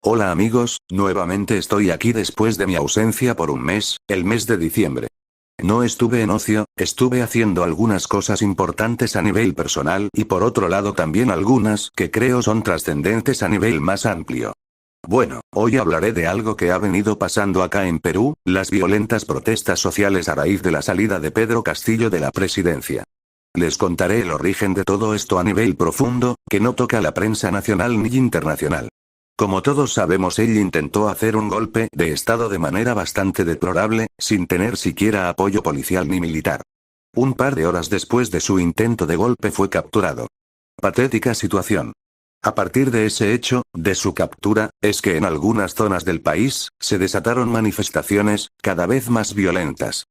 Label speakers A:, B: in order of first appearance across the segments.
A: Hola amigos, nuevamente estoy aquí después de mi ausencia por un mes, el mes de diciembre. No estuve en ocio, estuve haciendo algunas cosas importantes a nivel personal y por otro lado también algunas que creo son trascendentes a nivel más amplio. Bueno, hoy hablaré de algo que ha venido pasando acá en Perú, las violentas protestas sociales a raíz de la salida de Pedro Castillo de la presidencia. Les contaré el origen de todo esto a nivel profundo, que no toca a la prensa nacional ni internacional. Como todos sabemos, él intentó hacer un golpe de estado de manera bastante deplorable, sin tener siquiera apoyo policial ni militar. Un par de horas después de su intento de golpe fue capturado. Patética situación. A partir de ese hecho, de su captura, es que en algunas zonas del país, se desataron manifestaciones, cada vez más violentas.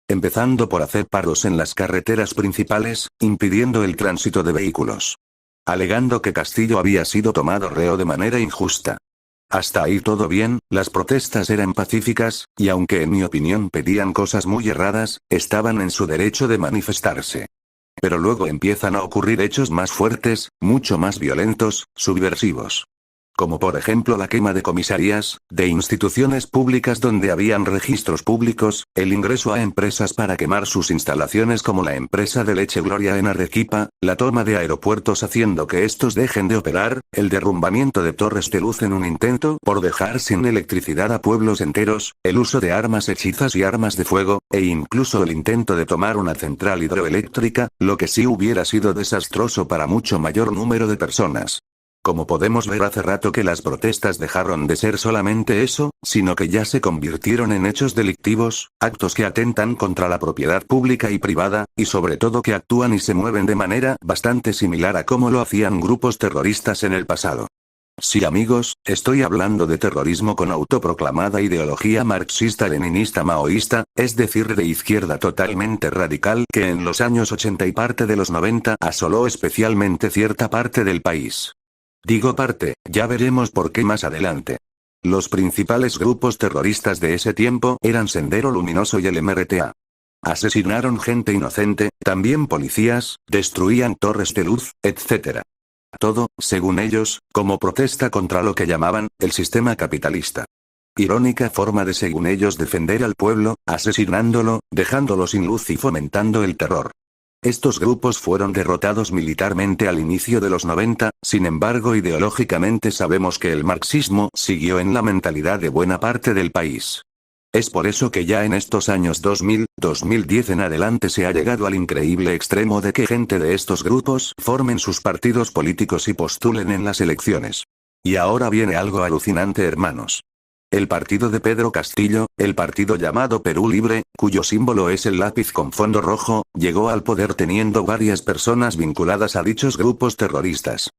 A: Empezando por hacer paros en las carreteras principales, impidiendo el tránsito de vehículos. Alegando que Castillo había sido tomado reo de manera injusta. Hasta ahí todo bien, las protestas eran pacíficas, y aunque en mi opinión pedían cosas muy erradas, estaban en su derecho de manifestarse. Pero luego empiezan a ocurrir hechos más fuertes, mucho más violentos, subversivos. Como por ejemplo la quema de comisarías, de instituciones públicas donde habían registros públicos, el ingreso a empresas para quemar sus instalaciones como la empresa de leche Gloria en Arequipa, la toma de aeropuertos haciendo que estos dejen de operar, el derrumbamiento de torres de luz en un intento por dejar sin electricidad a pueblos enteros, el uso de armas hechizas y armas de fuego, e incluso el intento de tomar una central hidroeléctrica, lo que sí hubiera sido desastroso para mucho mayor número de personas. Como podemos ver, hace rato que las protestas dejaron de ser solamente eso, sino que ya se convirtieron en hechos delictivos, actos que atentan contra la propiedad pública y privada, y sobre todo que actúan y se mueven de manera bastante similar a cómo lo hacían grupos terroristas en el pasado. Sí amigos, estoy hablando de terrorismo con autoproclamada ideología marxista-leninista maoísta, es decir de izquierda totalmente radical que en los años 80 y parte de los 90 asoló especialmente cierta parte del país. Digo parte, ya veremos por qué más adelante. Los principales grupos terroristas de ese tiempo eran Sendero Luminoso y el MRTA. Asesinaron gente inocente, también policías, destruían torres de luz, etc. Todo, según ellos, como protesta contra lo que llamaban, el sistema capitalista. Irónica forma de, según ellos, defender al pueblo, asesinándolo, dejándolo sin luz y fomentando el terror. Estos grupos fueron derrotados militarmente al inicio de los 90, sin embargo ideológicamente sabemos que el marxismo siguió en la mentalidad de buena parte del país. Es por eso que ya en estos años 2000, 2010 en adelante se ha llegado al increíble extremo de que gente de estos grupos formen sus partidos políticos y postulen en las elecciones. Y ahora viene algo alucinante, hermanos. El partido de Pedro Castillo, el partido llamado Perú Libre, cuyo símbolo es el lápiz con fondo rojo, llegó al poder teniendo varias personas vinculadas a dichos grupos terroristas.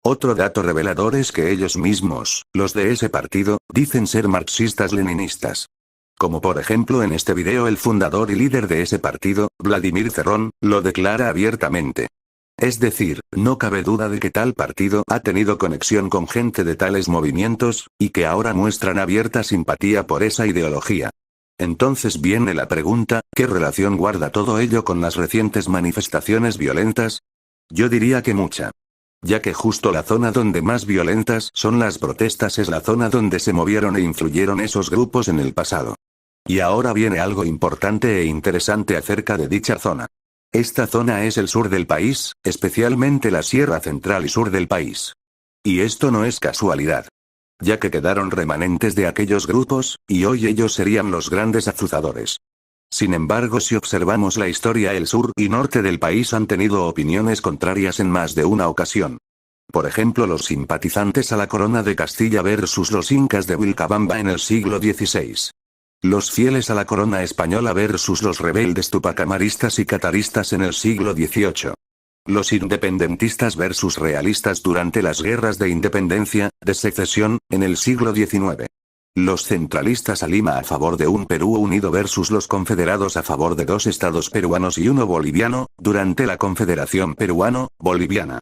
A: Otro dato revelador es que ellos mismos, los de ese partido, dicen ser marxistas-leninistas. Como por ejemplo en este video el fundador y líder de ese partido, Vladimir Cerrón, lo declara abiertamente. Es decir, no cabe duda de que tal partido ha tenido conexión con gente de tales movimientos, y que ahora muestran abierta simpatía por esa ideología. Entonces viene la pregunta, ¿qué relación guarda todo ello con las recientes manifestaciones violentas? Yo diría que mucha. Ya que justo la zona donde más violentas son las protestas es la zona donde se movieron e influyeron esos grupos en el pasado. Y ahora viene algo importante e interesante acerca de dicha zona. Esta zona es el sur del país, especialmente la Sierra Central y Sur del país. Y esto no es casualidad. Ya que quedaron remanentes de aquellos grupos, y hoy ellos serían los grandes azuzadores. Sin embargo, si observamos la historia, el sur y norte del país han tenido opiniones contrarias en más de una ocasión. Por ejemplo, los simpatizantes a la corona de Castilla versus los incas de Vilcabamba en el siglo XVI. Los fieles a la corona española versus los rebeldes tupacamaristas y cataristas en el siglo XVIII. Los independentistas versus realistas durante las guerras de independencia, de secesión, en el siglo XIX. Los centralistas a Lima a favor de un Perú unido versus los confederados a favor de dos estados peruanos y uno boliviano, durante la Confederación Peruano-Boliviana.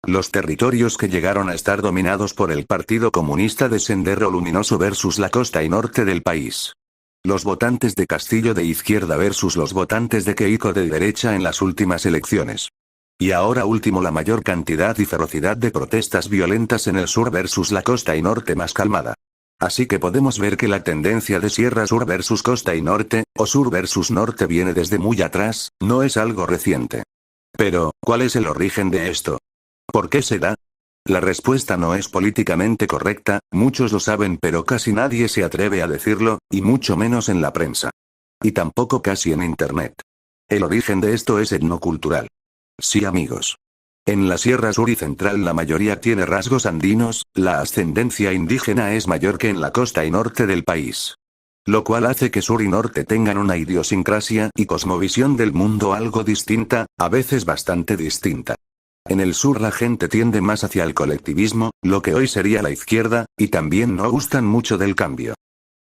A: Los territorios que llegaron a estar dominados por el Partido Comunista de Sendero Luminoso versus la costa y norte del país. Los votantes de Castillo de izquierda versus los votantes de Keiko de derecha en las últimas elecciones. Y ahora último, la mayor cantidad y ferocidad de protestas violentas en el sur versus la costa y norte más calmada. Así que podemos ver que la tendencia de Sierra Sur versus Costa y Norte, o Sur versus Norte viene desde muy atrás, no es algo reciente. Pero, ¿cuál es el origen de esto? ¿Por qué se da? La respuesta no es políticamente correcta, muchos lo saben pero casi nadie se atreve a decirlo, y mucho menos en la prensa. Y tampoco casi en Internet. El origen de esto es etnocultural. Sí, amigos. En la Sierra Sur y Central la mayoría tiene rasgos andinos, la ascendencia indígena es mayor que en la costa y norte del país. Lo cual hace que Sur y Norte tengan una idiosincrasia y cosmovisión del mundo algo distinta, a veces bastante distinta. En el sur la gente tiende más hacia el colectivismo, lo que hoy sería la izquierda, y también no gustan mucho del cambio.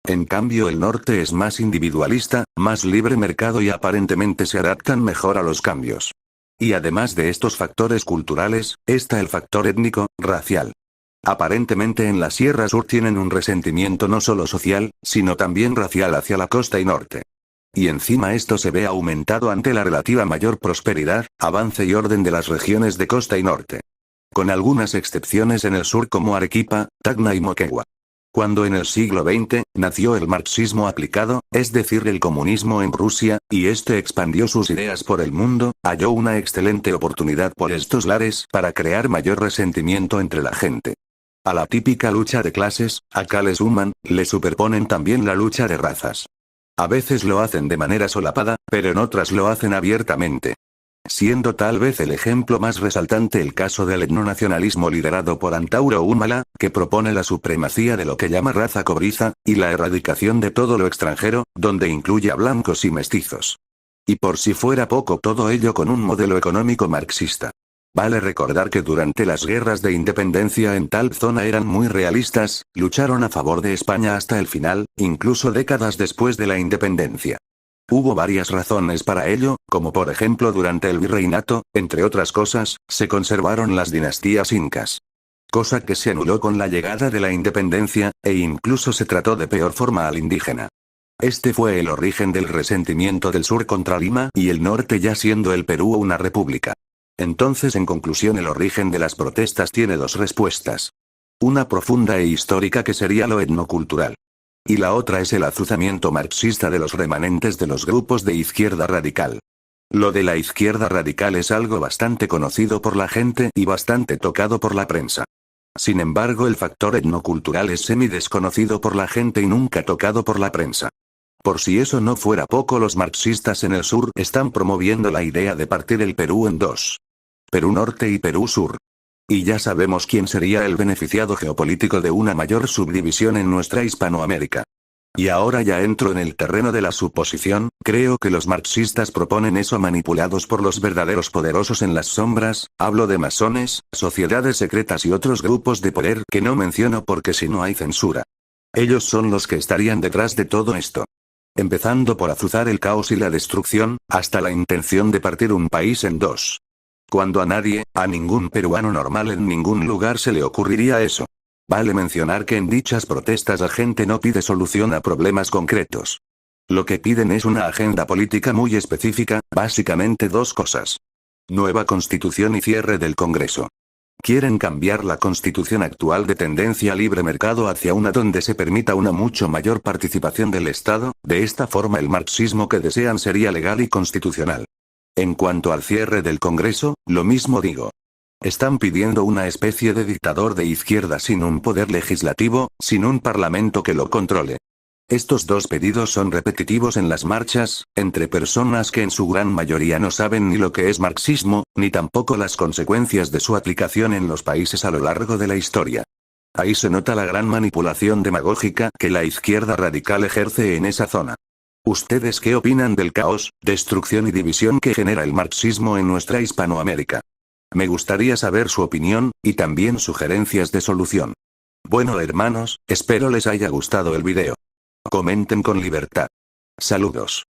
A: En cambio el norte es más individualista, más libre mercado y aparentemente se adaptan mejor a los cambios. Y además de estos factores culturales, está el factor étnico, racial. Aparentemente en la Sierra Sur tienen un resentimiento no solo social, sino también racial hacia la costa y norte. Y encima esto se ve aumentado ante la relativa mayor prosperidad, avance y orden de las regiones de costa y norte. Con algunas excepciones en el sur como Arequipa, Tacna y Moquegua. Cuando en el siglo XX, nació el marxismo aplicado, es decir el comunismo en Rusia, y este expandió sus ideas por el mundo, halló una excelente oportunidad por estos lares para crear mayor resentimiento entre la gente. A la típica lucha de clases, acá le suman, le superponen también la lucha de razas. A veces lo hacen de manera solapada, pero en otras lo hacen abiertamente. Siendo tal vez el ejemplo más resaltante el caso del etnonacionalismo liderado por Antauro Humala, que propone la supremacía de lo que llama raza cobriza, y la erradicación de todo lo extranjero, donde incluye a blancos y mestizos. Y por si fuera poco todo ello con un modelo económico marxista. Vale recordar que durante las guerras de independencia en tal zona eran muy realistas, lucharon a favor de España hasta el final, incluso décadas después de la independencia. Hubo varias razones para ello, como por ejemplo durante el virreinato, entre otras cosas, se conservaron las dinastías incas. Cosa que se anuló con la llegada de la independencia, e incluso se trató de peor forma al indígena. Este fue el origen del resentimiento del sur contra Lima y el norte ya siendo el Perú una república. Entonces en conclusión el origen de las protestas tiene dos respuestas. Una profunda e histórica que sería lo etnocultural. Y la otra es el azuzamiento marxista de los remanentes de los grupos de izquierda radical. Lo de la izquierda radical es algo bastante conocido por la gente y bastante tocado por la prensa. Sin embargo el factor etnocultural es semi-desconocido por la gente y nunca tocado por la prensa. Por si eso no fuera poco los marxistas en el sur están promoviendo la idea de partir el Perú en dos. Perú Norte y Perú Sur. Y ya sabemos quién sería el beneficiado geopolítico de una mayor subdivisión en nuestra Hispanoamérica. Y ahora ya entro en el terreno de la suposición, creo que los marxistas proponen eso manipulados por los verdaderos poderosos en las sombras, hablo de masones, sociedades secretas y otros grupos de poder que no menciono porque si no hay censura. Ellos son los que estarían detrás de todo esto. Empezando por azuzar el caos y la destrucción, hasta la intención de partir un país en dos. Cuando a nadie, a ningún peruano normal en ningún lugar se le ocurriría eso. Vale mencionar que en dichas protestas la gente no pide solución a problemas concretos. Lo que piden es una agenda política muy específica, básicamente dos cosas. Nueva constitución y cierre del Congreso. Quieren cambiar la constitución actual de tendencia libre mercado hacia una donde se permita una mucho mayor participación del Estado, de esta forma el marxismo que desean sería legal y constitucional. En cuanto al cierre del Congreso, lo mismo digo. Están pidiendo una especie de dictador de izquierda sin un poder legislativo, sin un parlamento que lo controle. Estos dos pedidos son repetitivos en las marchas, entre personas que en su gran mayoría no saben ni lo que es marxismo, ni tampoco las consecuencias de su aplicación en los países a lo largo de la historia. Ahí se nota la gran manipulación demagógica que la izquierda radical ejerce en esa zona. ¿Ustedes qué opinan del caos, destrucción y división que genera el marxismo en nuestra Hispanoamérica? Me gustaría saber su opinión, y también sugerencias de solución. Bueno hermanos, espero les haya gustado el video. Comenten con libertad. Saludos.